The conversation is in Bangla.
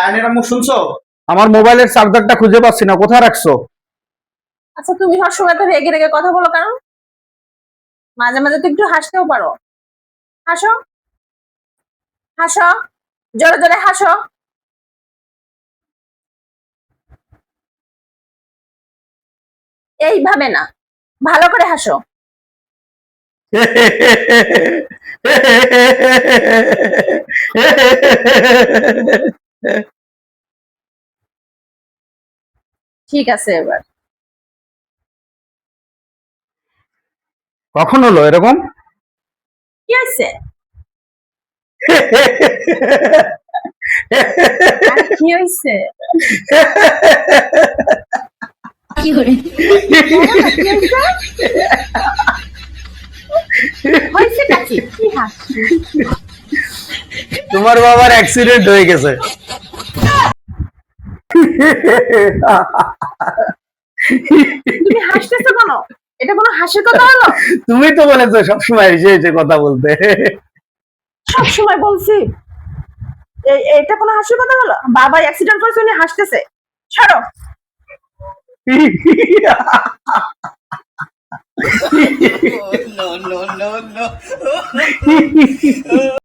আয়নের আম্মু শুনছো? আমার মোবাইলের চার্জারটা খুঁজে পাচ্ছি না, কোথায় রাখছো? আচ্ছা তুমি সবসময় তো রেগে রেগে কথা বলো কেন? মাঝে মাঝে তো একটু হাসতেও পারো। হাসো, হাসো, জোরে জোরে হাসো। এইভাবে না, ভালো করে হাসো। ঠিক আছে এবার। কখন হলো এরকম? কি আছে? আরে কি হয়েছে? কি করে হয়েছে নাকি? কি হাসি? তোমার বাবার অ্যাক্সিডেন্ট হয়ে গেছে। তুমি হাসতেছো কেন? এটা কোনো হাসির কথা হলো? তুমি তো বলেছো সবসময় এসে কথা বলতে। সব সময় বলছি। এটা কোনো হাসির কথা হলো? বাবা অ্যাক্সিডেন্ট করেছে উনি হাসতেছে। ছাড়ো। No, no, no, no.